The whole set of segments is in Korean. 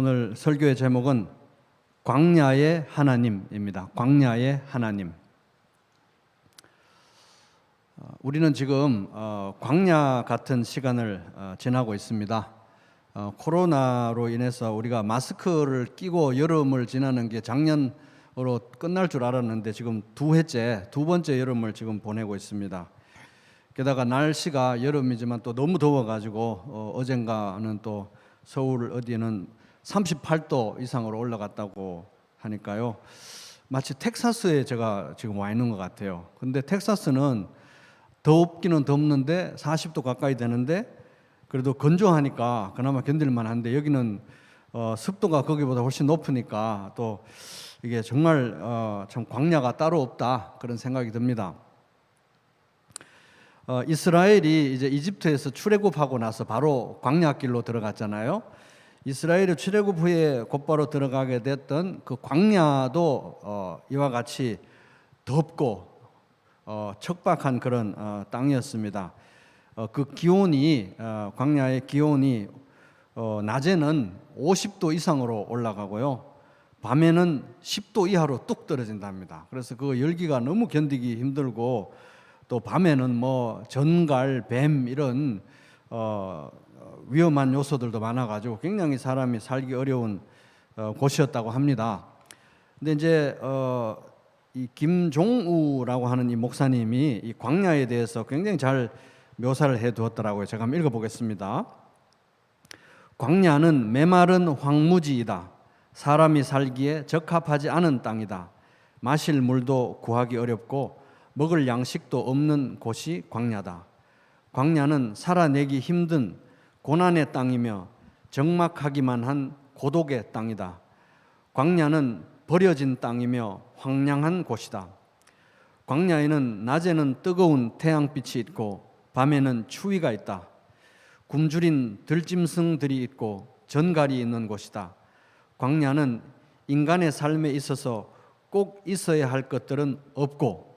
오늘 설교의 제목은 광야의 하나님입니다. 광야의 하나님. 우리는 지금 광야 같은 시간을 지나고 있습니다. 코로나로 인해서 우리가 마스크를 끼고 여름을 지나는 게 작년으로 끝날 줄 알았는데 지금 두 번째 여름을 지금 보내고 있습니다. 게다가 날씨가 여름이지만 또 너무 더워가지고 어젠가는 또 서울 어디는 38도 이상으로 올라갔다고 하니까요. 마치 텍사스에 제가 지금 와 있는 것 같아요. 근데 텍사스는 덥기는 덥는데 40도 가까이 되는데 그래도 건조하니까 그나마 견딜만 한데 여기는 습도가 거기보다 훨씬 높으니까 또 이게 정말 참 광야가 따로 없다 그런 생각이 듭니다. 이스라엘이 이제 이집트에서 출애굽하고 나서 바로 광야길로 들어갔잖아요. 이스라엘이 출애굽 후에 곧바로 들어가게 됐던 그 광야도 이와 같이 덥고 척박한 그런 땅이었습니다. 그 기온이 광야의 기온이 낮에는 50도 이상으로 올라가고요. 밤에는 10도 이하로 뚝 떨어진답니다. 그래서 그 열기가 너무 견디기 힘들고 또 밤에는 뭐 전갈, 뱀 이런 위험한 요소들도 많아가지고 굉장히 사람이 살기 어려운 곳이었다고 합니다. 근데 이제 이 김종우라고 하는 이 목사님이 이 광야에 대해서 굉장히 잘 묘사를 해두었더라고요. 제가 한번 읽어보겠습니다. 광야는 메마른 황무지이다. 사람이 살기에 적합하지 않은 땅이다. 마실 물도 구하기 어렵고 먹을 양식도 없는 곳이 광야다. 광야는 살아내기 힘든 고난의 땅이며 적막하기만 한 고독의 땅이다. 광야는 버려진 땅이며 황량한 곳이다. 광야에는 낮에는 뜨거운 태양빛이 있고 밤에는 추위가 있다. 굶주린 들짐승들이 있고 전갈이 있는 곳이다. 광야는 인간의 삶에 있어서 꼭 있어야 할 것들은 없고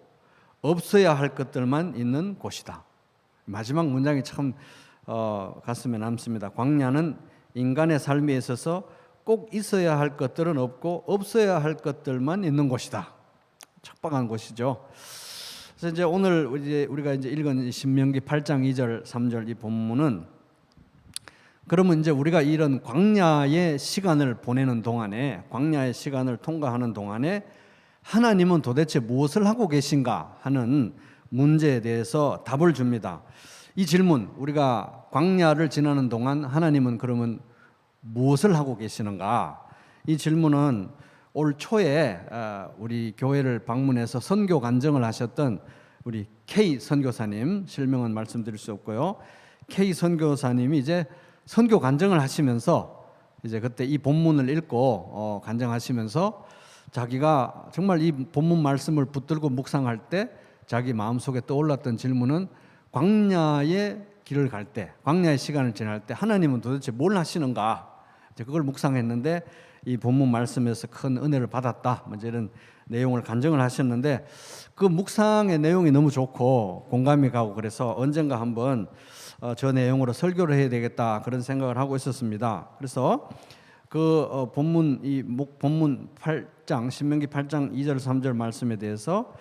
없어야 할 것들만 있는 곳이다. 마지막 문장이 참 가슴에 남습니다. 광야는 인간의 삶에 있어서 꼭 있어야 할 것들은 없고 없어야 할 것들만 있는 곳이다. 척박한 곳이죠. 그래서 이제 오늘 우리가 이제 읽은 신명기 8장 2절 3절 이 본문은 그러면 이제 우리가 이런 광야의 시간을 보내는 동안에 광야의 시간을 통과하는 동안에 하나님은 도대체 무엇을 하고 계신가 하는 문제에 대해서 답을 줍니다. 이 질문, 우리가 광야를 지나는 동안 하나님은 그러면 무엇을 하고 계시는가? 이 질문은 올 초에 우리 교회를 방문해서 선교 간증을 하셨던 우리 K 선교사님, 실명은 말씀드릴 수 없고요. K 선교사님이 이제 선교 간증을 하시면서 이제 그때 이 본문을 읽고 간증하시면서 자기가 정말 이 본문 말씀을 붙들고 묵상할 때 자기 마음속에 떠올랐던 질문은 광야의 길을 갈 때, 광야의 시간을 지날 때 하나님은 도대체 뭘 하시는가? 이제 그걸 묵상했는데 이 본문 말씀에서 큰 은혜를 받았다. 이제 이런 내용을 간증을 하셨는데 그 묵상의 내용이 너무 좋고 공감이 가고 그래서 언젠가 한번 저 내용으로 설교를 해야 되겠다 그런 생각을 하고 있었습니다. 그래서 그 본문 본문 8장 신명기 8장 2절 3절 말씀에 대해서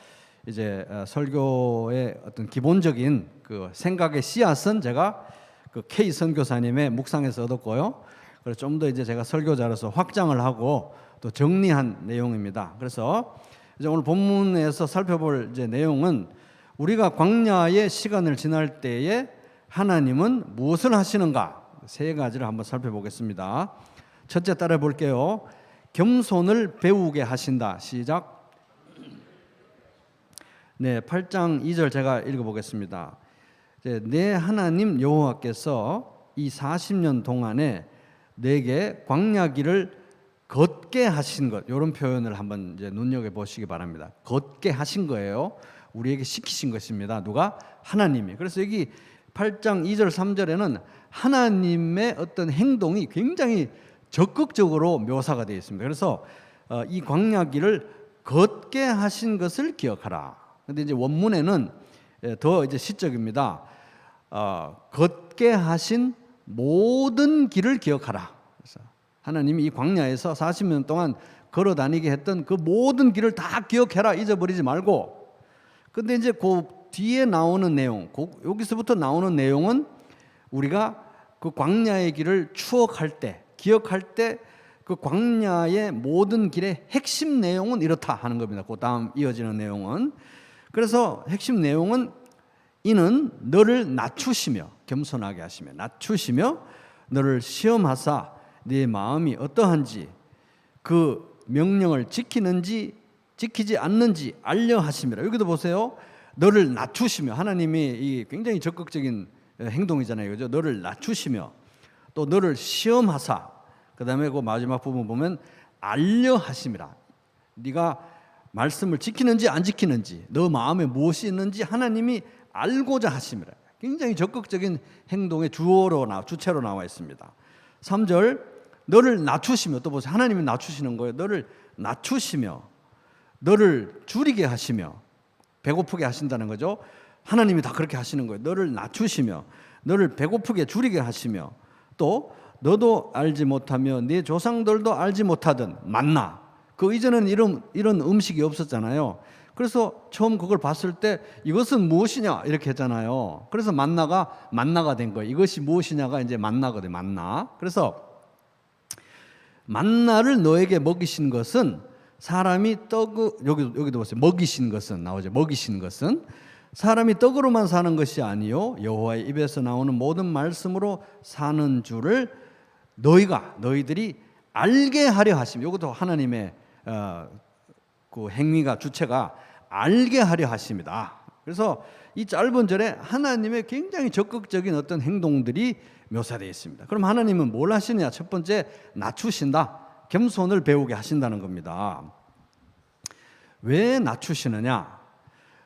이제 설교의 어떤 기본적인 그 생각의 씨앗은 제가 그 K 선교사님의 묵상에서 얻었고요. 그래서 좀 더 이제 제가 설교자로서 확장을 하고 또 정리한 내용입니다. 그래서 이제 오늘 본문에서 살펴볼 이제 내용은 우리가 광야의 시간을 지날 때에 하나님은 무엇을 하시는가 세 가지를 한번 살펴보겠습니다. 첫째 따라 볼게요. 겸손을 배우게 하신다. 시작. 네, 8장 2절 제가 읽어보겠습니다. 내 하나님 여호와께서 이 40년 동안에 내게 광야길을 걷게 하신 것, 이런 표현을 한번 이제 눈여겨 보시기 바랍니다. 걷게 하신 거예요. 우리에게 시키신 것입니다. 누가? 하나님이. 그래서 여기 8장 2절 3절에는 하나님의 어떤 행동이 굉장히 적극적으로 묘사가 되어 있습니다. 그래서 이 광야길을 걷게 하신 것을 기억하라. 근데 이제 원문에는 더 이제 시적입니다. 걷게 하신 모든 길을 기억하라. 그래서 하나님이 이 광야에서 40년 동안 걸어 다니게 했던 그 모든 길을 다 기억해라. 잊어버리지 말고. 근데 이제 그 뒤에 나오는 내용, 여기서부터 나오는 내용은 우리가 그 광야의 길을 추억할 때, 기억할 때 그 광야의 모든 길의 핵심 내용은 이렇다 하는 겁니다. 그 다음 이어지는 내용은. 그래서 핵심 내용은 이는 너를 낮추시며, 겸손하게 하시며 낮추시며 너를 시험하사 네 마음이 어떠한지 그 명령을 지키는지 지키지 않는지 알려 하심이라. 여기도 보세요. 너를 낮추시며, 하나님이 이 굉장히 적극적인 행동이잖아요. 그죠? 너를 낮추시며 또 너를 시험하사, 그 다음에 그 마지막 부분 보면 알려 하심이라. 네가 말씀을 지키는지 안 지키는지, 너 마음에 무엇이 있는지 하나님이 알고자 하심이라. 굉장히 적극적인 행동의 주체로 나와 있습니다. 3절 너를 낮추시며, 또 보세요. 하나님이 낮추시는 거예요. 너를 낮추시며 너를 줄이게 하시며, 배고프게 하신다는 거죠. 하나님이 다 그렇게 하시는 거예요. 너를 낮추시며 너를 배고프게 줄이게 하시며, 또 너도 알지 못하며 네 조상들도 알지 못하던 만나. 그 이전에는 이런 음식이 없었잖아요. 그래서 처음 그걸 봤을 때 이것은 무엇이냐 이렇게 했잖아요. 그래서 만나가 된 거예요. 이것이 무엇이냐가 이제 만나거든요. 만나. 그래서 만나를 너에게 먹이신 것은 사람이 여기도 보세요. 먹이신 것은 나오죠. 먹이신 것은 사람이 떡으로만 사는 것이 아니요 여호와의 입에서 나오는 모든 말씀으로 사는 줄을 너희들이 알게 하려 하심. 이것도 하나님의 그 행위가, 주체가 알게 하려 하심이다. 그래서 이 짧은 절에 하나님의 굉장히 적극적인 어떤 행동들이 묘사되어 있습니다. 그럼 하나님은 뭘 하시느냐? 첫 번째, 낮추신다. 겸손을 배우게 하신다는 겁니다. 왜 낮추시느냐?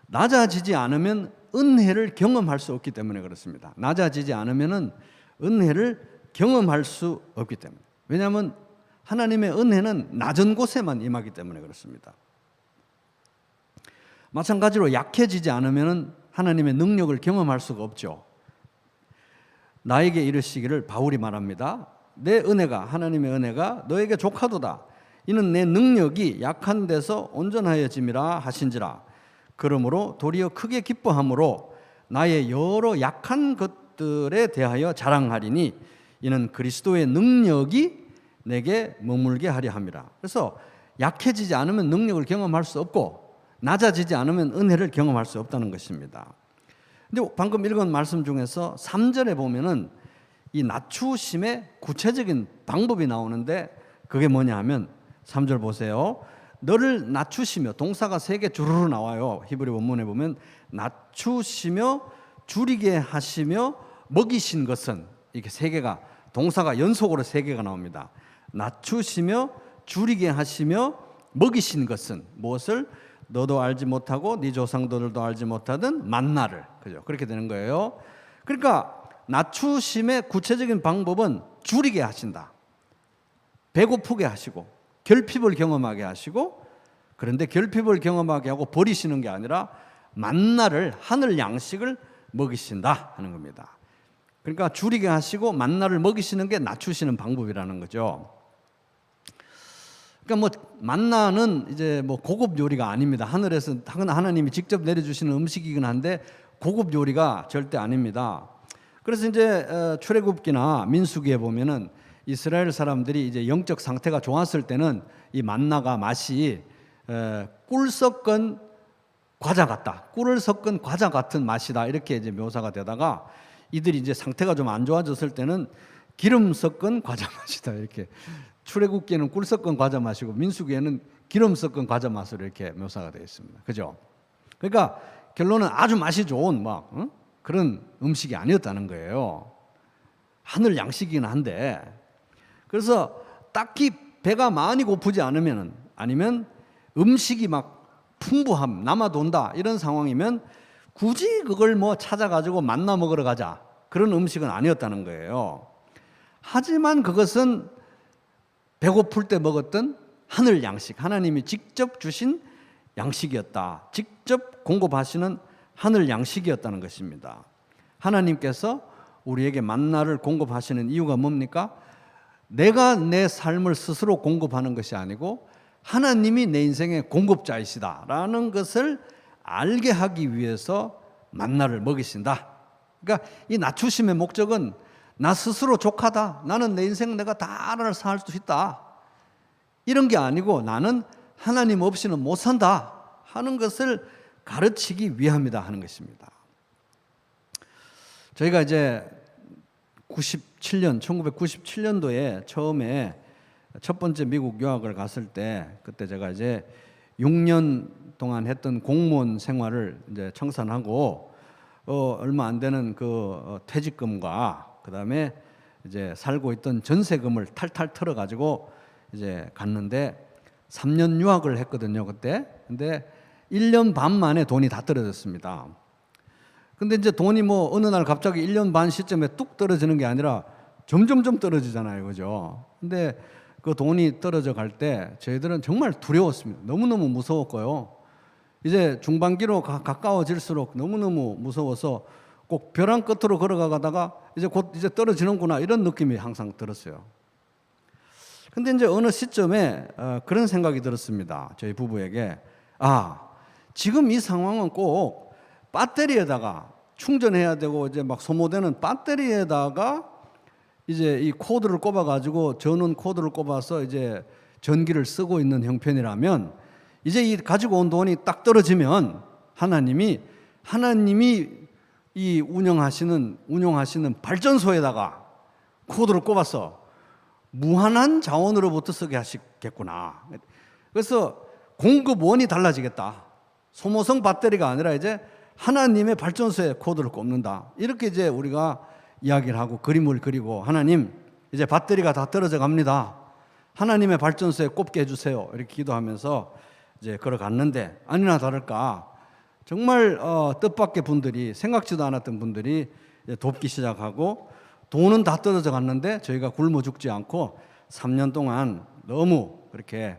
낮아지지 않으면 은혜를 경험할 수 없기 때문에 그렇습니다. 낮아지지 않으면 은혜를 경험할 수 없기 때문에. 왜냐하면 하나님의 은혜는 낮은 곳에만 임하기 때문에 그렇습니다. 마찬가지로 약해지지 않으면 하나님의 능력을 경험할 수가 없죠. 나에게 이르시기를, 바울이 말합니다. 내 은혜가, 하나님의 은혜가 너에게 족하도다. 이는 내 능력이 약한 데서 온전하여짐이라 하신지라. 그러므로 도리어 크게 기뻐함으로 나의 여러 약한 것들에 대하여 자랑하리니 이는 그리스도의 능력이 내게 머물게 하려 함이라. 그래서 약해지지 않으면 능력을 경험할 수 없고 낮아지지 않으면 은혜를 경험할 수 없다는 것입니다. 근데 방금 읽은 말씀 중에서 3절에 보면은 이 낮추심의 구체적인 방법이 나오는데 그게 뭐냐 하면 3절 보세요. 너를 낮추시며, 동사가 3개 주르르 나와요. 히브리 원문에 보면 낮추시며 줄이게 하시며 먹이신 것은, 이렇게 3개가, 동사가 연속으로 3개가 나옵니다. 낮추시며 줄이게 하시며 먹이신 것은 무엇을? 너도 알지 못하고 네 조상들도 알지 못하던 만나를. 그죠? 그렇게 되는 거예요. 그러니까 낮추심의 구체적인 방법은 줄이게 하신다. 배고프게 하시고 결핍을 경험하게 하시고, 그런데 결핍을 경험하게 하고 버리시는 게 아니라 만나를, 하늘 양식을 먹이신다 하는 겁니다. 그러니까 줄이게 하시고 만나를 먹이시는 게 낮추시는 방법이라는 거죠. 그러니까 뭐 만나는 이제 뭐 고급 요리가 아닙니다. 하늘에서 하나님이 직접 내려주시는 음식이긴 한데 고급 요리가 절대 아닙니다. 그래서 이제 출애굽기나 민수기에 보면은 이스라엘 사람들이 이제 영적 상태가 좋았을 때는 이 만나가 맛이 꿀 섞은 과자 같다, 꿀을 섞은 과자 같은 맛이다, 이렇게 이제 묘사가 되다가 이들이 이제 상태가 좀 안 좋아졌을 때는 기름 섞은 과자 맛이다, 이렇게. 출애굽기에는 꿀 섞은 과자 맛이고 민수기에는 기름 섞은 과자 맛으로 이렇게 묘사가 되어 있습니다. 그죠? 그러니까 결론은 아주 맛이 좋은 그런 음식이 아니었다는 거예요. 하늘 양식이긴 한데, 그래서 딱히 배가 많이 고프지 아니면 음식이 막 풍부함, 남아돈다 이런 상황이면 굳이 그걸 뭐 찾아가지고 만나 먹으러 가자, 그런 음식은 아니었다는 거예요. 하지만 그것은 배고플 때 먹었던 하늘 양식, 하나님이 직접 주신 양식이었다. 직접 공급하시는 하늘 양식이었다는 것입니다. 하나님께서 우리에게 만나를 공급하시는 이유가 뭡니까? 내가 내 삶을 스스로 공급하는 것이 아니고 하나님이 내 인생의 공급자이시다라는 것을 알게 하기 위해서 만나를 먹이신다. 그러니까 이 낮추심의 목적은 나 스스로 족하다. 나는 내 인생 내가 다 알아서 할 수 있다. 이런 게 아니고 나는 하나님 없이는 못 산다 하는 것을 가르치기 위함이다 하는 것입니다. 저희가 이제 1997년도에 처음에 첫 번째 미국 유학을 갔을 때 그때 제가 이제 6년 동안 했던 공무원 생활을 이제 청산하고 얼마 안 되는 그 퇴직금과 그다음에 이제 살고 있던 전세금을 탈탈 털어 가지고 이제 갔는데 3년 유학을 했거든요, 그때. 근데 1년 반 만에 돈이 다 떨어졌습니다. 근데 이제 돈이 뭐 어느 날 갑자기 1년 반 시점에 뚝 떨어지는 게 아니라 점점점 떨어지잖아요, 그죠? 근데 그 돈이 떨어져 갈 때 저희들은 정말 두려웠습니다. 너무너무 무서웠고요. 이제 중반기로 가까워질수록 너무너무 무서워서 꼭 벼랑 끝으로 걸어가다가 이제 곧 이제 떨어지는구나 이런 느낌이 항상 들었어요. 근데 이제 어느 시점에 그런 생각이 들었습니다. 저희 부부에게. 지금 이 상황은 꼭 배터리에다가 충전해야 되고 이제 막 소모되는 배터리에다가 이제 이 코드를 꼽아 가지고 전원 코드를 꼽아서 이제 전기를 쓰고 있는 형편이라면 이제 이 가지고 온 돈이 딱 떨어지면 하나님이 이 운영하시는 발전소에다가 코드를 꼽아서 무한한 자원으로부터 쓰게 하시겠구나. 그래서 공급원이 달라지겠다. 소모성 배터리가 아니라 이제 하나님의 발전소에 코드를 꼽는다. 이렇게 이제 우리가 이야기를 하고 그림을 그리고 하나님 이제 배터리가 다 떨어져 갑니다. 하나님의 발전소에 꼽게 해주세요. 이렇게 기도하면서 이제 걸어갔는데 아니나 다를까 정말 뜻밖의 분들이 생각지도 않았던 분들이 돕기 시작하고 돈은 다 떨어져 갔는데 저희가 굶어 죽지 않고 3년 동안 너무 그렇게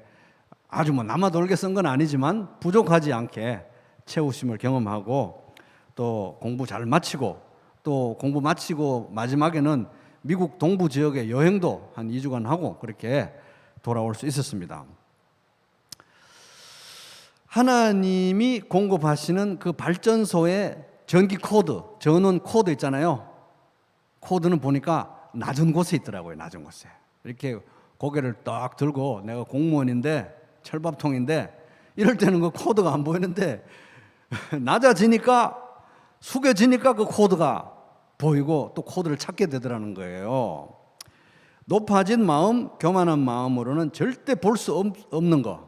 아주 뭐 남아돌게 쓴 건 아니지만 부족하지 않게 채우심을 경험하고 또 공부 잘 마치고 또 공부 마치고 마지막에는 미국 동부 지역에 여행도 한 2주간 하고 그렇게 돌아올 수 있었습니다. 하나님이 공급하시는 그 발전소의 전기 코드, 전원 코드 있잖아요. 코드는 보니까 낮은 곳에 있더라고요. 낮은 곳에. 이렇게 고개를 딱 들고 내가 공무원인데 철밥통인데 이럴 때는 그 코드가 안 보이는데 낮아지니까 숙여지니까 그 코드가 보이고 또 코드를 찾게 되더라는 거예요. 높아진 마음, 교만한 마음으로는 절대 볼 수 없는 거.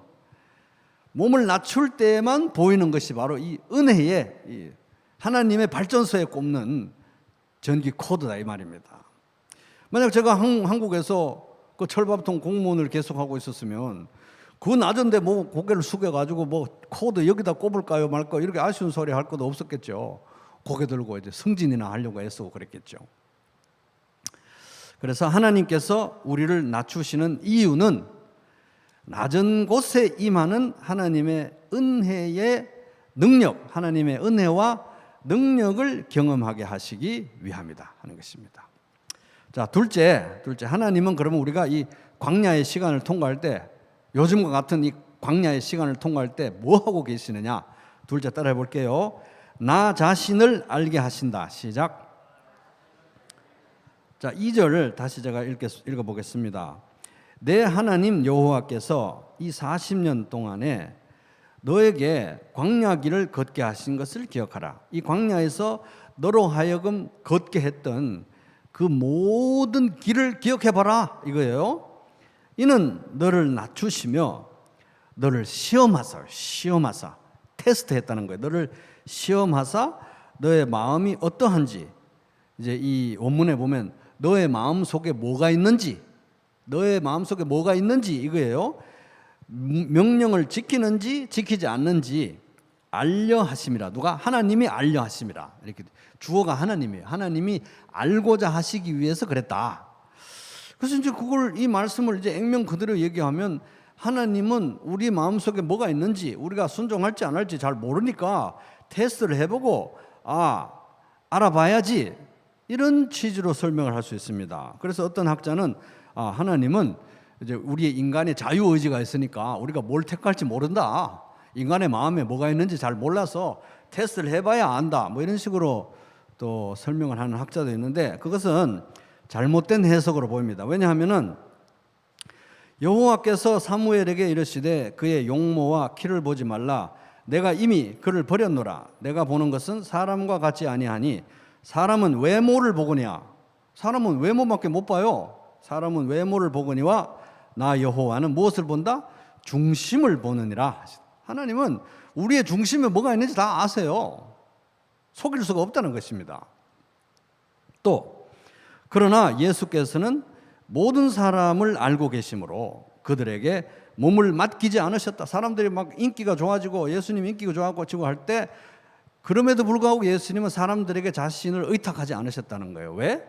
몸을 낮출 때만 보이는 것이 바로 이 은혜의 하나님의 발전소에 꼽는 전기 코드다 이 말입니다. 만약 제가 한국에서 그 철밥통 공무원을 계속하고 있었으면 그 낮은데 뭐 고개를 숙여가지고 뭐 코드 여기다 꼽을까요 말까요 이렇게 아쉬운 소리 할 것도 없었겠죠. 고개 들고 이제 승진이나 하려고 애쓰고 그랬겠죠. 그래서 하나님께서 우리를 낮추시는 이유는 낮은 곳에 임하는 하나님의 은혜의 능력, 하나님의 은혜와 능력을 경험하게 하시기 위함이다 하는 것입니다. 자, 둘째 하나님은 그러면 우리가 이 광야의 시간을 통과할 때 요즘과 같은 이 광야의 시간을 통과할 때 뭐 하고 계시느냐? 둘째 따라해 볼게요. 나 자신을 알게 하신다. 시작. 자, 2절을 다시 제가 읽어 보겠습니다. 내 하나님 여호와께서 이 40년 동안에 너에게 광야길을 걷게 하신 것을 기억하라. 이 광야에서 너로 하여금 걷게 했던 그 모든 길을 기억해봐라 이거예요. 이는 너를 낮추시며 너를 시험하사 테스트했다는 거예요. 너를 시험하사 너의 마음이 어떠한지, 이제 이 원문에 보면 너의 마음 속에 뭐가 있는지 이거예요. 명령을 지키는지 지키지 않는지 알려 하심이라. 누가? 하나님이 알려 하심이라. 이렇게 주어가 하나님이에요. 하나님이 알고자 하시기 위해서 그랬다. 그래서 이제 이 말씀을 이제 액면 그대로 얘기하면 하나님은 우리 마음속에 뭐가 있는지 우리가 순종할지 안 할지 잘 모르니까 테스트를 해보고 알아봐야지 이런 취지로 설명을 할 수 있습니다. 그래서 어떤 학자는 하나님은 이제 우리의 인간의 자유 의지가 있으니까 우리가 뭘 택할지 모른다. 인간의 마음에 뭐가 있는지 잘 몰라서 테스트를 해봐야 안다. 뭐 이런 식으로 또 설명을 하는 학자도 있는데 그것은 잘못된 해석으로 보입니다. 왜냐하면은 여호와께서 사무엘에게 이르시되 그의 용모와 키를 보지 말라. 내가 이미 그를 버렸노라. 내가 보는 것은 사람과 같지 아니하니 사람은 외모를 보거니와 사람은 외모밖에 못 봐요. 사람은 외모를 보거니와 나 여호와는 무엇을 본다? 중심을 보느니라. 하나님은 우리의 중심에 뭐가 있는지 다 아세요. 속일 수가 없다는 것입니다. 또 그러나 예수께서는 모든 사람을 알고 계시므로 그들에게 몸을 맡기지 않으셨다. 사람들이 막 인기가 좋아지고 예수님 인기가 좋아지고 할 때 그럼에도 불구하고 예수님은 사람들에게 자신을 의탁하지 않으셨다는 거예요. 왜?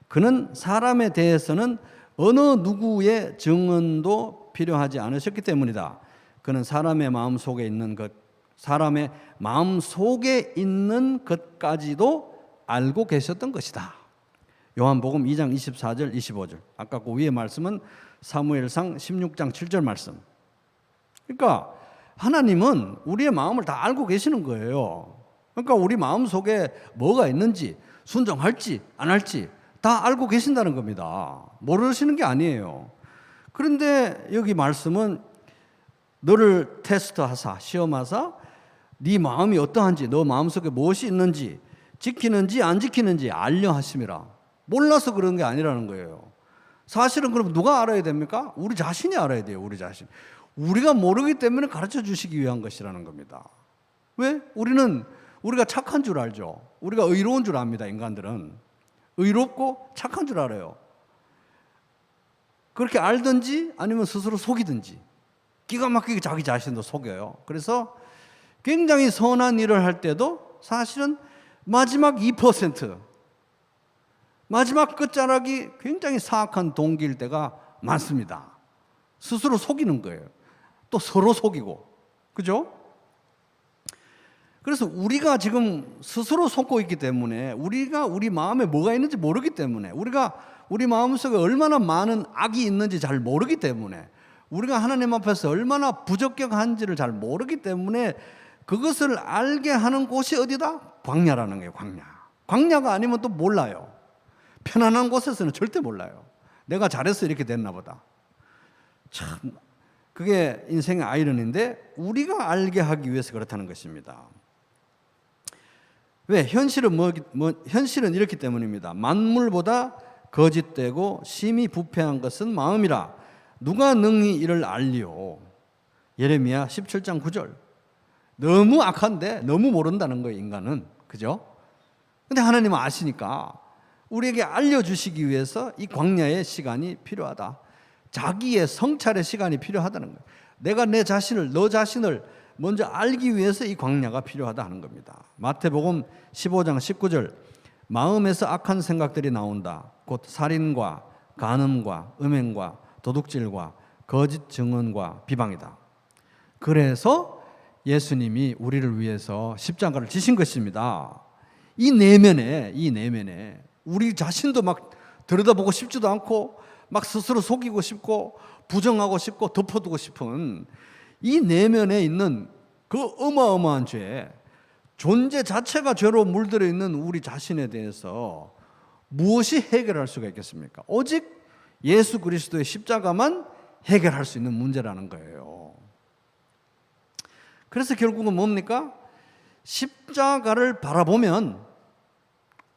그는 사람에 대해서는 어느 누구의 증언도 필요하지 않으셨기 때문이다. 그는 사람의 마음 속에 있는 것까지도 알고 계셨던 것이다. 요한복음 2장 24절 25절. 아까 그 위에 말씀은 사무엘상 16장 7절 말씀. 그러니까 하나님은 우리의 마음을 다 알고 계시는 거예요. 그러니까 우리 마음 속에 뭐가 있는지 순종할지 안 할지 다 알고 계신다는 겁니다. 모르시는 게 아니에요. 그런데 여기 말씀은 너를 테스트하사 시험하사 네 마음이 어떠한지 너 마음속에 무엇이 있는지 지키는지 안 지키는지 알려 하심이라. 몰라서 그런 게 아니라는 거예요. 사실은 그럼 누가 알아야 됩니까? 우리 자신이 알아야 돼요. 우리 자신. 우리가 모르기 때문에 가르쳐 주시기 위한 것이라는 겁니다. 왜? 우리가 착한 줄 알죠. 우리가 의로운 줄 압니다. 인간들은 의롭고 착한 줄 알아요. 그렇게 알든지 아니면 스스로 속이든지 기가 막히게 자기 자신도 속여요. 그래서 굉장히 선한 일을 할 때도 사실은 마지막 2%, 마지막 끝자락이 굉장히 사악한 동기일 때가 많습니다. 스스로 속이는 거예요. 또 서로 속이고. 그죠? 그래서 우리가 지금 스스로 속고 있기 때문에 우리가 우리 마음에 뭐가 있는지 모르기 때문에 우리가 우리 마음속에 얼마나 많은 악이 있는지 잘 모르기 때문에 우리가 하나님 앞에서 얼마나 부적격한지를 잘 모르기 때문에 그것을 알게 하는 곳이 어디다? 광야라는 거예요. 광야가 아니면 또 몰라요. 편안한 곳에서는 절대 몰라요. 내가 잘해서 이렇게 됐나 보다. 참 그게 인생의 아이러니인데 우리가 알게 하기 위해서 그렇다는 것입니다. 왜? 현실은 이렇기 때문입니다. 만물보다 거짓되고 심히 부패한 것은 마음이라 누가 능히 이를 알리오. 예레미야 17장 9절. 너무 악한데 너무 모른다는 거예요. 인간은. 그죠? 근데 하나님은 아시니까 우리에게 알려주시기 위해서 이 광야의 시간이 필요하다. 자기의 성찰의 시간이 필요하다는 거예요. 내가 너 자신을 먼저 알기 위해서 이 광야가 필요하다 하는 겁니다. 마태복음 15장 19절. 마음에서 악한 생각들이 나온다. 곧 살인과 간음과 음행과 도둑질과 거짓 증언과 비방이다. 그래서 예수님이 우리를 위해서 십자가를 지신 것입니다. 이 내면에 우리 자신도 막 들여다보고 싶지도 않고 막 스스로 속이고 싶고 부정하고 싶고 덮어두고 싶은 이 내면에 있는 그 어마어마한 죄, 존재 자체가 죄로 물들어 있는 우리 자신에 대해서 무엇이 해결할 수가 있겠습니까? 오직 예수 그리스도의 십자가만 해결할 수 있는 문제라는 거예요. 그래서 결국은 뭡니까? 십자가를 바라보면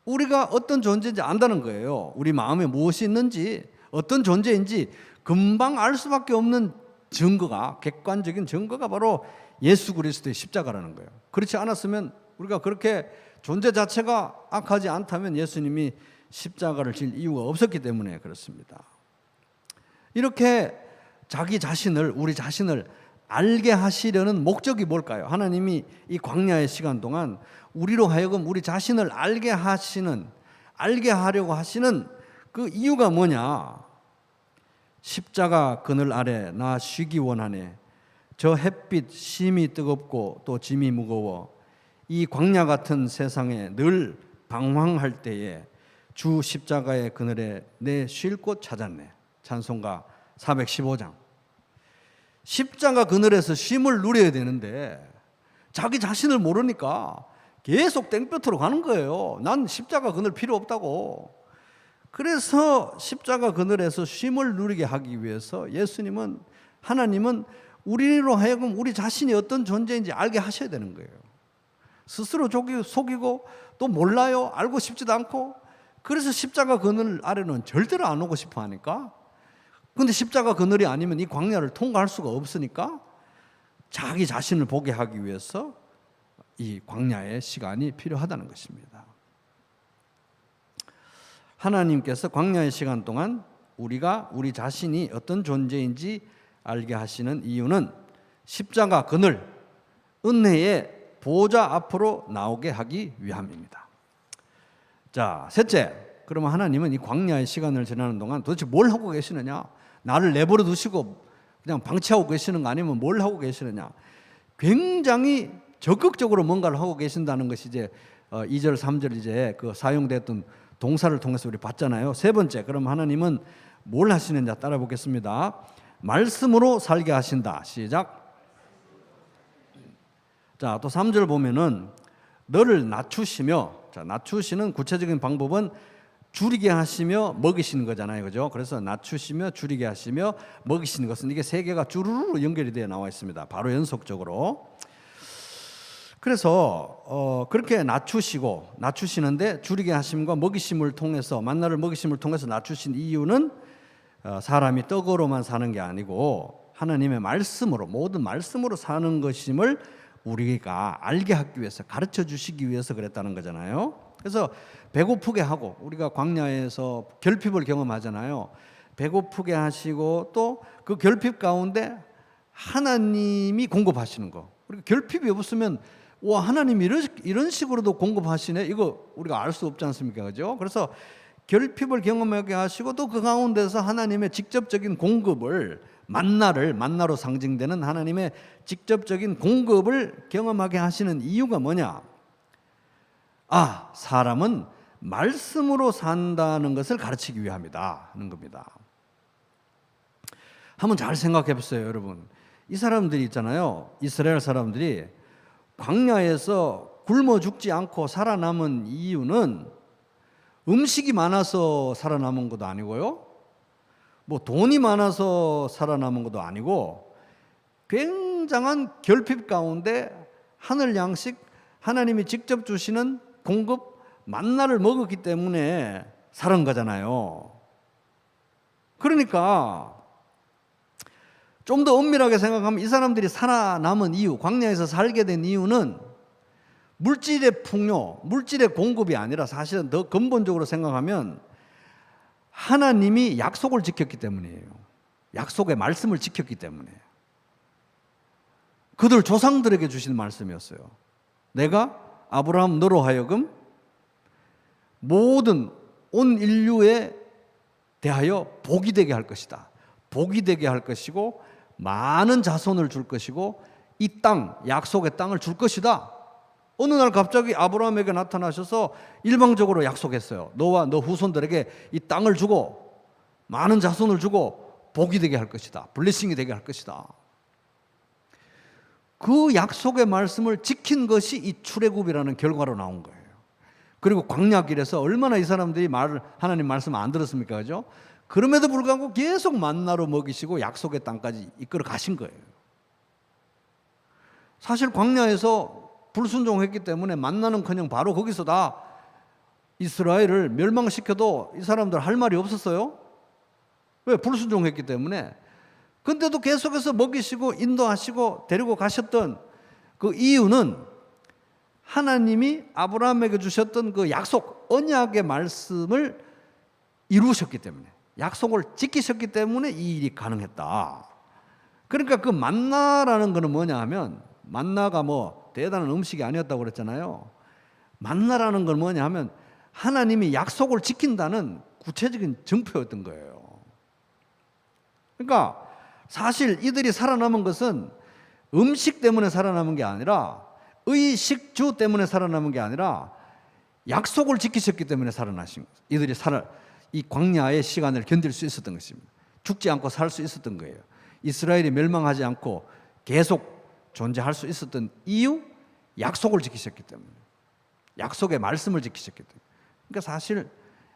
우리가 어떤 존재인지 안다는 거예요. 우리 마음에 무엇이 있는지 어떤 존재인지 금방 알 수밖에 없는 증거가, 객관적인 증거가 바로 예수 그리스도의 십자가라는 거예요. 그렇지 않았으면 우리가 그렇게 존재 자체가 악하지 않다면 예수님이 십자가를 질 이유가 없었기 때문에 그렇습니다. 이렇게 우리 자신을 알게 하시려는 목적이 뭘까요? 하나님이 이 광야의 시간 동안 우리로 하여금 우리 자신을 알게 하려고 하시는 그 이유가 뭐냐? 십자가 그늘 아래 나 쉬기 원하네. 저 햇빛 심히 뜨겁고 또 짐이 무거워. 이 광야 같은 세상에 늘 방황할 때에 주 십자가의 그늘에 내 쉴 곳 찾았네. 찬송가 415장. 십자가 그늘에서 쉼을 누려야 되는데 자기 자신을 모르니까 계속 땡볕으로 가는 거예요. 난 십자가 그늘 필요 없다고. 그래서 십자가 그늘에서 쉼을 누리게 하기 위해서 하나님은 우리로 하여금 우리 자신이 어떤 존재인지 알게 하셔야 되는 거예요. 스스로 속이고 또 몰라요. 알고 싶지도 않고. 그래서 십자가 그늘 아래는 절대로 안 오고 싶어 하니까. 근데 십자가 그늘이 아니면 이 광야를 통과할 수가 없으니까 자기 자신을 보게 하기 위해서 이 광야의 시간이 필요하다는 것입니다. 하나님께서 광야의 시간 동안 우리가 우리 자신이 어떤 존재인지 알게 하시는 이유는 십자가 그늘, 은혜의 보좌 앞으로 나오게 하기 위함입니다. 자, 셋째, 그러면 하나님은 이 광야의 시간을 지나는 동안 도대체 뭘 하고 계시느냐? 나를 내버려 두시고 그냥 방치하고 계시는 거 아니면 뭘 하고 계시느냐? 굉장히 적극적으로 뭔가를 하고 계신다는 것이 이제 2절, 3절 이제 그 사용됐던 동사를 통해서 우리 봤잖아요. 세 번째, 그럼 하나님은 뭘 하시느냐 따라 보겠습니다. 말씀으로 살게 하신다. 시작. 자, 또 3절 보면은 너를 낮추시며, 자, 낮추시는 구체적인 방법은 줄이게 하시며 먹이시는 거잖아요. 그죠? 그래서 낮추시며 줄이게 하시며 먹이시는 것은 이게 세 개가 주르르 연결이 되어 나와 있습니다. 바로 연속적으로. 그래서 그렇게 낮추시는데 줄이게 하심과 먹이심을 통해서 만나를 먹이심을 통해서 낮추신 이유는 사람이 떡으로만 사는 게 아니고 하나님의 말씀으로 모든 말씀으로 사는 것임을 우리가 알게 하기 위해서 가르쳐 주시기 위해서 그랬다는 거잖아요. 그래서 배고프게 하고 우리가 광야에서 결핍을 경험하잖아요. 배고프게 하시고 또 그 결핍 가운데 하나님이 공급하시는 거. 우리가 결핍이 없으면 와 하나님이 이런 식으로도 공급하시네. 이거 우리가 알 수 없지 않습니까? 그죠? 그래서 결핍을 경험하게 하시고 또 그 가운데서 하나님의 직접적인 공급을 만나로 상징되는 하나님의 직접적인 공급을 경험하게 하시는 이유가 뭐냐? 아, 사람은 말씀으로 산다는 것을 가르치기 위함이다 하는 겁니다. 한번 잘 생각해 보세요, 여러분. 이 사람들이 있잖아요. 이스라엘 사람들이 광야에서 굶어 죽지 않고 살아남은 이유는 음식이 많아서 살아남은 것도 아니고요. 뭐 돈이 많아서 살아남은 것도 아니고 굉장한 결핍 가운데 하늘 양식 하나님이 직접 주시는 공급 만나를 먹었기 때문에 살은 거잖아요. 그러니까 좀 더 엄밀하게 생각하면 이 사람들이 살아남은 이유, 광야에서 살게 된 이유는 물질의 풍요, 물질의 공급이 아니라 사실은 더 근본적으로 생각하면 하나님이 약속을 지켰기 때문이에요. 약속의 말씀을 지켰기 때문에. 그들 조상들에게 주신 말씀이었어요. 내가 아브라함 너로 하여금 모든 온 인류에 대하여 복이 되게 할 것이다. 복이 되게 할 것이고 많은 자손을 줄 것이고 이 땅, 약속의 땅을 줄 것이다. 어느 날 갑자기 아브라함에게 나타나셔서 일방적으로 약속했어요. 너와 너 후손들에게 이 땅을 주고 많은 자손을 주고 복이 되게 할 것이다. 블레싱이 되게 할 것이다. 그 약속의 말씀을 지킨 것이 이 출애굽이라는 결과로 나온 거예요. 그리고 광야길에서 얼마나 이 사람들이 하나님 말씀 안 들었습니까? 그죠? 그럼에도 불구하고 계속 만나로 먹이시고 약속의 땅까지 이끌어 가신 거예요. 사실 광야에서 불순종했기 때문에 만나는커녕 바로 거기서 다 이스라엘을 멸망시켜도 이 사람들 할 말이 없었어요. 왜? 불순종했기 때문에. 근데도 계속해서 먹이시고 인도하시고 데리고 가셨던 그 이유는 하나님이 아브라함에게 주셨던 그 약속, 언약의 말씀을 이루셨기 때문에, 약속을 지키셨기 때문에 이 일이 가능했다. 그러니까 그 만나라는 거는 뭐냐 하면, 만나가 뭐 대단한 음식이 아니었다고 그랬잖아요. 만나라는 건 뭐냐 하면 하나님이 약속을 지킨다는 구체적인 증표였던 거예요. 그러니까 사실 이들이 살아남은 것은 음식 때문에 살아남은 게 아니라, 의식주 때문에 살아남은 게 아니라 약속을 지키셨기 때문에 살아나신 거예요. 이들이 이 광야의 시간을 견딜 수 있었던 것입니다. 죽지 않고 살 수 있었던 거예요. 이스라엘이 멸망하지 않고 계속 존재할 수 있었던 이유, 약속을 지키셨기 때문에, 약속의 말씀을 지키셨기 때문에. 그러니까 사실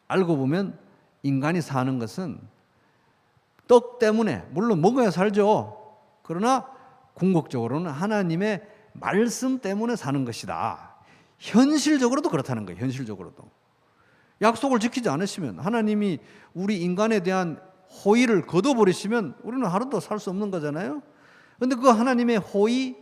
알고 보면 인간이 사는 것은 떡 때문에, 물론 먹어야 살죠. 그러나 궁극적으로는 하나님의 말씀 때문에 사는 것이다. 현실적으로도 그렇다는 거예요. 현실적으로도. 약속을 지키지 않으시면, 하나님이 우리 인간에 대한 호의를 거둬버리시면 우리는 하루도 살 수 없는 거잖아요. 그런데 그 하나님의 호의,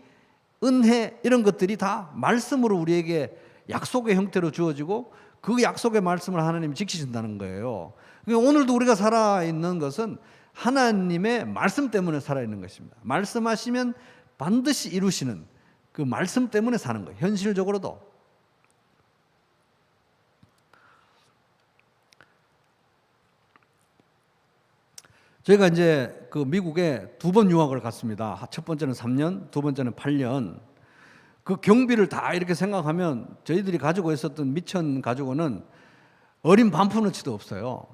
은혜 이런 것들이 다 말씀으로 우리에게 약속의 형태로 주어지고 그 약속의 말씀을 하나님이 지키신다는 거예요. 그러니까 오늘도 우리가 살아있는 것은 하나님의 말씀 때문에 살아있는 것입니다. 말씀하시면 반드시 이루시는 그 말씀 때문에 사는 거예요. 현실적으로도. 저희가 이제 그 미국에 2번 유학을 갔습니다. 첫 번째는 3년, 두 번째는 8년. 그 경비를 다 이렇게 생각하면 저희들이 가지고 있었던 미천 가지고는 어린 반푼어치도 없어요.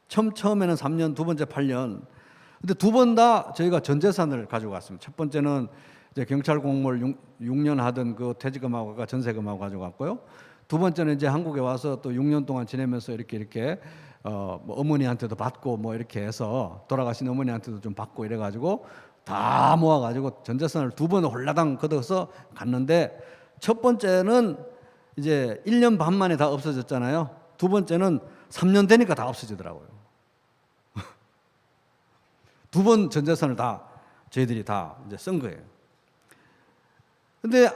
처음에는 3년, 두 번째 8년. 근데 2번 다 저희가 전 재산을 가지고 갔습니다. 첫 번째는 이제 경찰 공무원 6년 하던 그 퇴직금하고 전세금하고 가지고 갔고요. 두 번째는 이제 한국에 와서 또 6년 동안 지내면서 이렇게 뭐 어머니한테도 받고 뭐 이렇게 해서 돌아가신 어머니한테도 좀 받고 이래가지고 다 모아가지고 전재산을 2번 홀라당 걷어서 갔는데, 첫 번째는 이제 1년 반 만에 다 없어졌잖아요. 두 번째는 3년 되니까 다 없어지더라고요. 2번 전재산을 다 저희들이 다 이제 쓴 거예요. 근데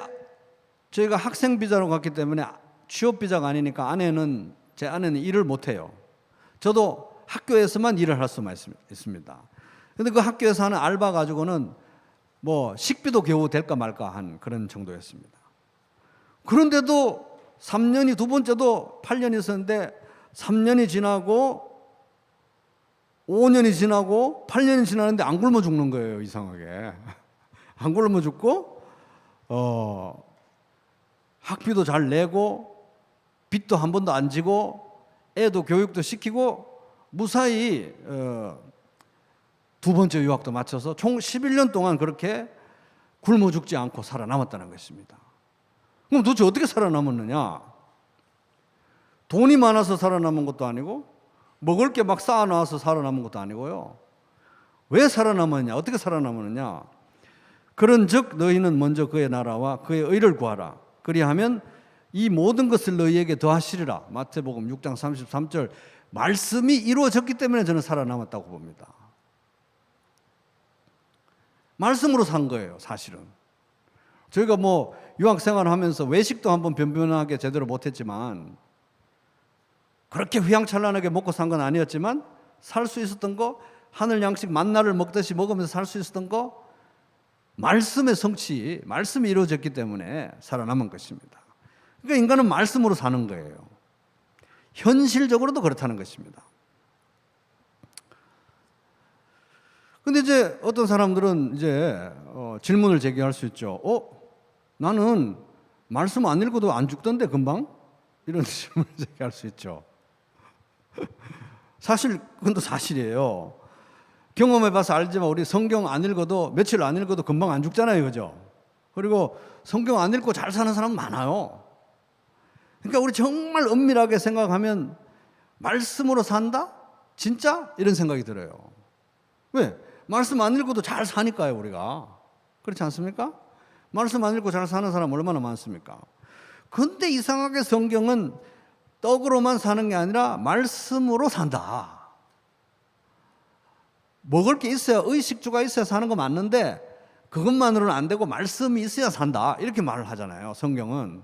저희가 학생 비자로 갔기 때문에 취업 비자가 아니니까 제 아내는 일을 못 해요. 저도 학교에서만 일을 할 수만 있습니다. 근데 그 학교에서 하는 알바 가지고는 뭐 식비도 겨우 될까 말까 한 그런 정도였습니다. 그런데도 3년이, 두 번째도 8년이 있었는데 3년이 지나고 5년이 지나고 8년이 지나는데 안 굶어 죽는 거예요. 이상하게. 안 굶어 죽고 학비도 잘 내고 빚도 한 번도 안 지고 애도 교육도 시키고 무사히 두 번째 유학도 마쳐서 총 11년 동안 그렇게 굶어 죽지 않고 살아남았다는 것입니다. 그럼 도대체 어떻게 살아남았느냐? 돈이 많아서 살아남은 것도 아니고 먹을 게 막 쌓아놔서 살아남은 것도 아니고요. 왜 살아남았냐? 어떻게 살아남았느냐? 그런즉 너희는 먼저 그의 나라와 그의 의를 구하라. 그리하면 이 모든 것을 너희에게 더하시리라. 마태복음 6장 33절. 말씀이 이루어졌기 때문에 저는 살아남았다고 봅니다. 말씀으로 산 거예요, 사실은. 저희가 뭐 유학생활 하면서 외식도 한번 변변하게 제대로 못했지만, 그렇게 휘황찬란하게 먹고 산 건 아니었지만 살 수 있었던 거, 하늘 양식 만나를 먹듯이 먹으면서 살 수 있었던 거, 말씀의 성취, 말씀이 이루어졌기 때문에 살아남은 것입니다. 그러니까 인간은 말씀으로 사는 거예요. 현실적으로도 그렇다는 것입니다. 근데 이제 어떤 사람들은 이제 질문을 제기할 수 있죠. 나는 말씀 안 읽어도 안 죽던데 금방? 이런 질문을 제기할 수 있죠. 사실 그건 또 사실이에요. 경험해봐서 알지만 우리 성경 안 읽어도, 며칠 안 읽어도 금방 안 죽잖아요, 그죠? 그리고 성경 안 읽고 잘 사는 사람 많아요. 그러니까 우리 정말 엄밀하게 생각하면 말씀으로 산다? 진짜? 이런 생각이 들어요. 왜? 말씀 안 읽어도 잘 사니까요, 우리가. 그렇지 않습니까? 말씀 안 읽고 잘 사는 사람 얼마나 많습니까? 근데 이상하게 성경은 떡으로만 사는 게 아니라 말씀으로 산다. 먹을 게 있어야, 의식주가 있어야 사는 거 맞는데 그것만으로는 안 되고 말씀이 있어야 산다. 이렇게 말을 하잖아요, 성경은.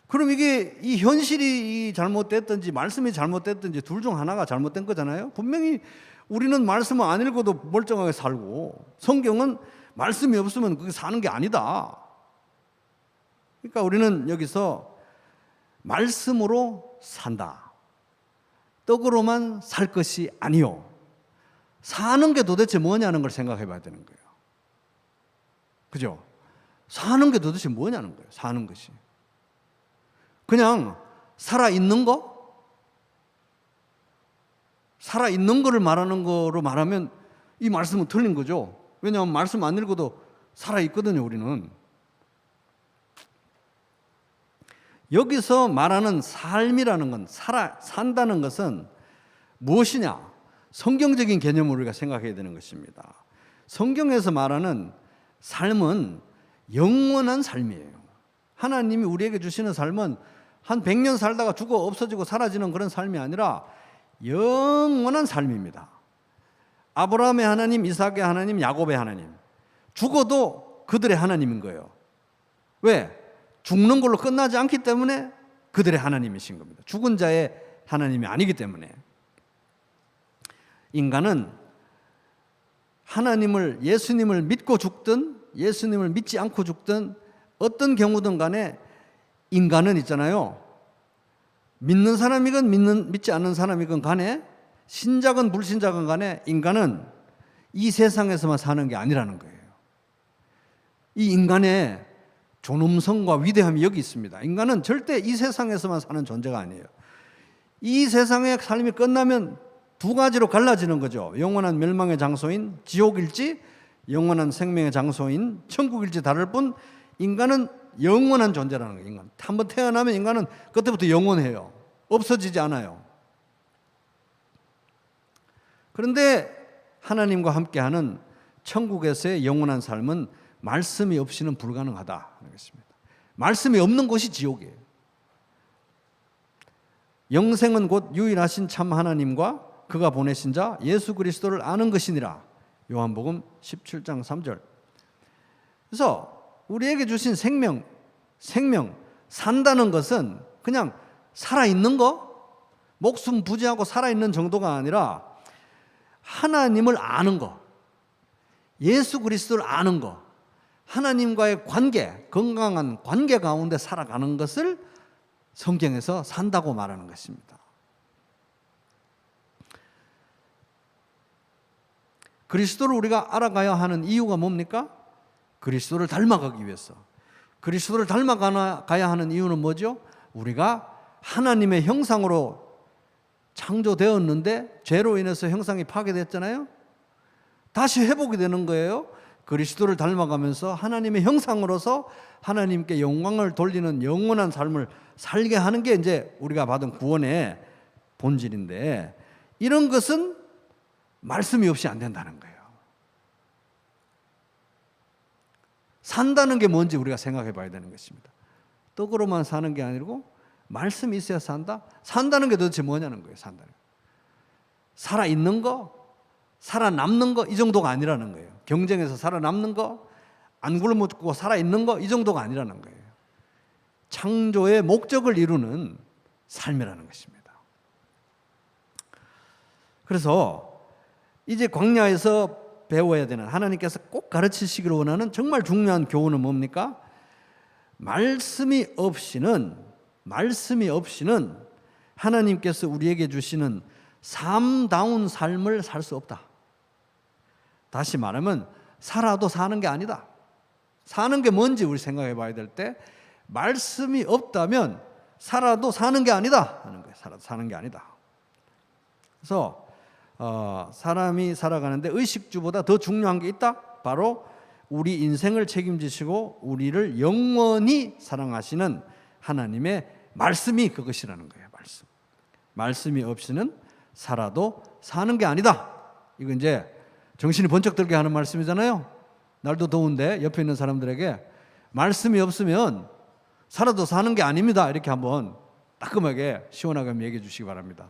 그럼 이게 이 현실이 잘못됐든지 말씀이 잘못됐든지 둘 중 하나가 잘못된 거잖아요. 분명히 우리는 말씀을 안 읽어도 멀쩡하게 살고, 성경은 말씀이 없으면 그게 사는 게 아니다. 그러니까 우리는 여기서 말씀으로 산다. 떡으로만 살 것이 아니요. 사는 게 도대체 뭐냐는 걸 생각해 봐야 되는 거예요. 그죠? 사는 게 도대체 뭐냐는 거예요. 사는 것이. 그냥 살아있는 거? 살아있는 거를 말하는 거로 말하면 이 말씀은 틀린 거죠. 왜냐하면 말씀 안 읽어도 살아있거든요, 우리는. 여기서 말하는 삶이라는 건, 산다는 것은 무엇이냐? 성경적인 개념을 우리가 생각해야 되는 것입니다. 성경에서 말하는 삶은 영원한 삶이에요. 하나님이 우리에게 주시는 삶은 한 100년 살다가 죽어 없어지고 사라지는 그런 삶이 아니라 영원한 삶입니다. 아브라함의 하나님, 이삭의 하나님, 야곱의 하나님. 죽어도 그들의 하나님인 거예요. 왜? 죽는 걸로 끝나지 않기 때문에 그들의 하나님이신 겁니다. 죽은 자의 하나님이 아니기 때문에. 인간은 하나님을, 예수님을 믿고 죽든 예수님을 믿지 않고 죽든 어떤 경우든 간에 인간은 있잖아요. 믿는 사람이건 믿지 않는 사람이건 간에, 신자건 불신자건 간에 인간은 이 세상에서만 사는 게 아니라는 거예요. 이 인간의 존엄성과 위대함이 여기 있습니다. 인간은 절대 이 세상에서만 사는 존재가 아니에요. 이 세상의 삶이 끝나면 두 가지로 갈라지는 거죠. 영원한 멸망의 장소인 지옥일지, 영원한 생명의 장소인 천국일지 다를 뿐, 인간은 영원한 존재라는 거예요. 인간. 한번 태어나면 인간은 그때부터 영원해요. 없어지지 않아요. 그런데 하나님과 함께하는 천국에서의 영원한 삶은 말씀이 없이는 불가능하다는 것입니다. 말씀이 없는 곳이 지옥이에요. 영생은 곧 유일하신 참 하나님과 그가 보내신 자 예수 그리스도를 아는 것이니라. 요한복음 17장 3절. 그래서 우리에게 주신 생명, 산다는 것은 그냥 살아있는 거, 목숨 부지하고 살아있는 정도가 아니라 하나님을 아는 거, 예수 그리스도를 아는 거, 하나님과의 관계, 건강한 관계 가운데 살아가는 것을 성경에서 산다고 말하는 것입니다. 그리스도를 우리가 알아가야 하는 이유가 뭡니까? 그리스도를 닮아가기 위해서. 그리스도를 닮아가야 하는 이유는 뭐죠? 우리가 하나님의 형상으로 창조되었는데 죄로 인해서 형상이 파괴됐잖아요. 다시 회복이 되는 거예요. 그리스도를 닮아가면서 하나님의 형상으로서 하나님께 영광을 돌리는 영원한 삶을 살게 하는 게 이제 우리가 받은 구원의 본질인데, 이런 것은 말씀이 없이 안 된다는 거예요. 산다는 게 뭔지 우리가 생각해 봐야 되는 것입니다. 떡으로만 사는 게 아니고 말씀이 있어야 산다? 산다는 게 도대체 뭐냐는 거예요. 산다는 거. 살아있는 거, 살아남는 거, 이 정도가 아니라는 거예요. 경쟁에서 살아남는 거, 안 굶어죽고 살아있는 거, 이 정도가 아니라는 거예요. 창조의 목적을 이루는 삶이라는 것입니다. 그래서 이제 광야에서 배워야 되는, 하나님께서 꼭 가르치시기를 원하는 정말 중요한 교훈은 뭡니까? 말씀이 없이는 하나님께서 우리에게 주시는 삶다운 삶을 살 수 없다. 다시 말하면 살아도 사는 게 아니다. 사는 게 뭔지 우리 생각해 봐야 될 때, 말씀이 없다면 살아도 사는 게 아니다 하는 거예요. 살아도 사는 게 아니다. 그래서 사람이 살아가는데 의식주보다 더 중요한 게 있다. 바로 우리 인생을 책임지시고 우리를 영원히 사랑하시는 하나님의 말씀이 그것이라는 거예요. 말씀이 없이는 살아도 사는 게 아니다. 이거 이제 정신이 번쩍 들게 하는 말씀이잖아요. 날도 더운데 옆에 있는 사람들에게 말씀이 없으면 살아도 사는 게 아닙니다. 이렇게 한번 따끔하게 시원하게 얘기해 주시기 바랍니다.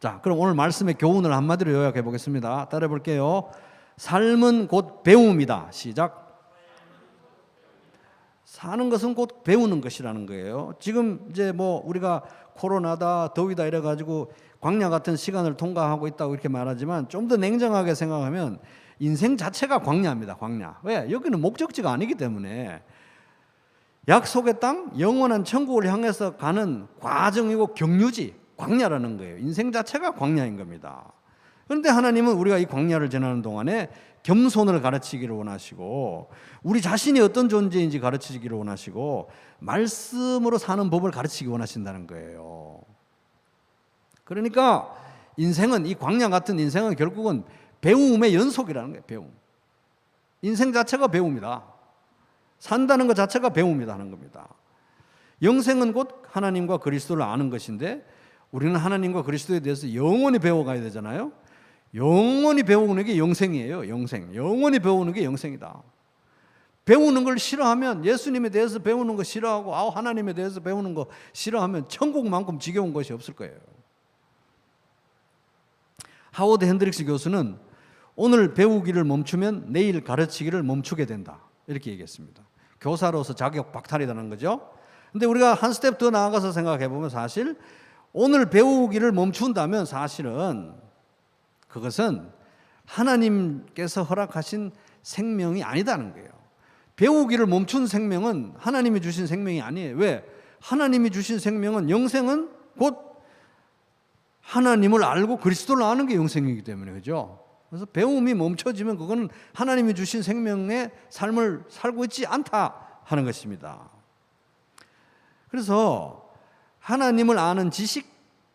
자, 그럼 오늘 말씀의 교훈을 한마디로 요약해 보겠습니다. 따라해 볼게요. 삶은 곧 배움이다. 시작. 사는 것은 곧 배우는 것이라는 거예요. 지금 이제 뭐 우리가 코로나다, 더위다 이래 가지고 광야 같은 시간을 통과하고 있다고 이렇게 말하지만, 좀 더 냉정하게 생각하면 인생 자체가 광야입니다. 광야. 왜? 여기는 목적지가 아니기 때문에. 약속의 땅, 영원한 천국을 향해서 가는 과정이고 경유지, 광야라는 거예요. 인생 자체가 광야인 겁니다. 그런데 하나님은 우리가 이 광야를 지나는 동안에 겸손을 가르치기를 원하시고, 우리 자신이 어떤 존재인지 가르치기를 원하시고, 말씀으로 사는 법을 가르치기 원하신다는 거예요. 그러니까 인생은, 이 광야 같은 인생은 결국은 배움의 연속이라는 거예요. 배움. 인생 자체가 배움이다. 산다는 것 자체가 배움이다 하는 겁니다. 영생은 곧 하나님과 그리스도를 아는 것인데 우리는 하나님과 그리스도에 대해서 영원히 배워가야 되잖아요. 영원히 배우는 게 영생이에요. 영생. 영원히 배우는 게 영생이다. 배우는 걸 싫어하면, 예수님에 대해서 배우는 거 싫어하고 하나님에 대해서 배우는 거 싫어하면 천국만큼 지겨운 것이 없을 거예요. 하워드 핸드릭스 교수는 오늘 배우기를 멈추면 내일 가르치기를 멈추게 된다, 이렇게 얘기했습니다. 교사로서 자격 박탈이라는 거죠. 근데 우리가 한 스텝 더 나아가서 생각해 보면 사실 오늘 배우기를 멈춘다면 사실은 그것은 하나님께서 허락하신 생명이 아니다는 거예요. 배우기를 멈춘 생명은 하나님이 주신 생명이 아니에요. 왜? 하나님이 주신 생명은, 영생은 곧 하나님을 알고 그리스도를 아는 게 영생이기 때문에, 그죠? 그래서 배움이 멈춰지면 그거는 하나님이 주신 생명의 삶을 살고 있지 않다 하는 것입니다. 그래서 하나님을 아는 지식,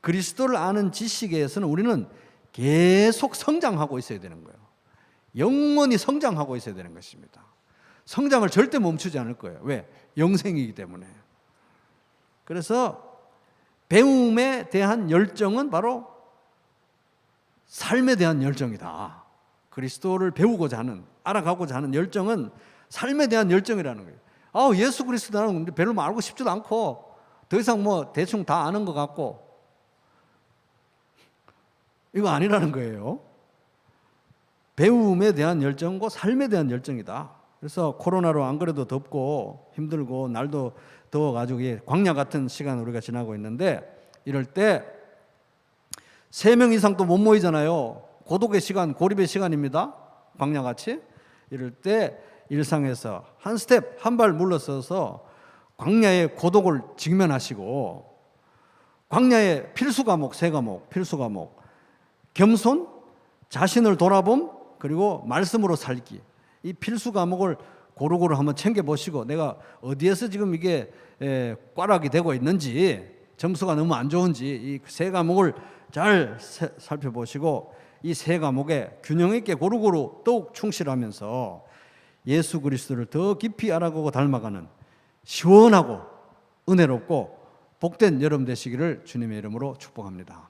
그리스도를 아는 지식에서는 우리는 계속 성장하고 있어야 되는 거예요. 영원히 성장하고 있어야 되는 것입니다. 성장을 절대 멈추지 않을 거예요. 왜? 영생이기 때문에. 그래서 배움에 대한 열정은 바로 삶에 대한 열정이다. 그리스도를 배우고자 하는, 알아가고자 하는 열정은 삶에 대한 열정이라는 거예요. 예수 그리스도 나는 별로 알고 싶지도 않고 더 이상 대충 다 아는 것 같고, 이거 아니라는 거예요. 배움에 대한 열정과 삶에 대한 열정이다. 그래서 코로나로 안 그래도 덥고 힘들고 날도 더워가지고 광야 같은 시간을 우리가 지나고 있는데, 이럴 때 3명 이상 또 못 모이잖아요. 고독의 시간, 고립의 시간입니다. 광야같이. 이럴 때 일상에서 한 스텝, 한 발 물러서서 광야의 고독을 직면하시고, 광야의 필수 과목, 3과목, 필수 과목, 겸손, 자신을 돌아봄, 그리고 말씀으로 살기, 이 필수 과목을 고루고루 한번 챙겨보시고, 내가 어디에서 지금 이게 꽈락이 되고 있는지, 점수가 너무 안 좋은지 이 3과목을 잘 살펴보시고, 이 3과목에 균형 있게 고루고루 더욱 충실하면서 예수 그리스도를 더 깊이 알아가고 닮아가는 시원하고 은혜롭고 복된 여러분 되시기를 주님의 이름으로 축복합니다.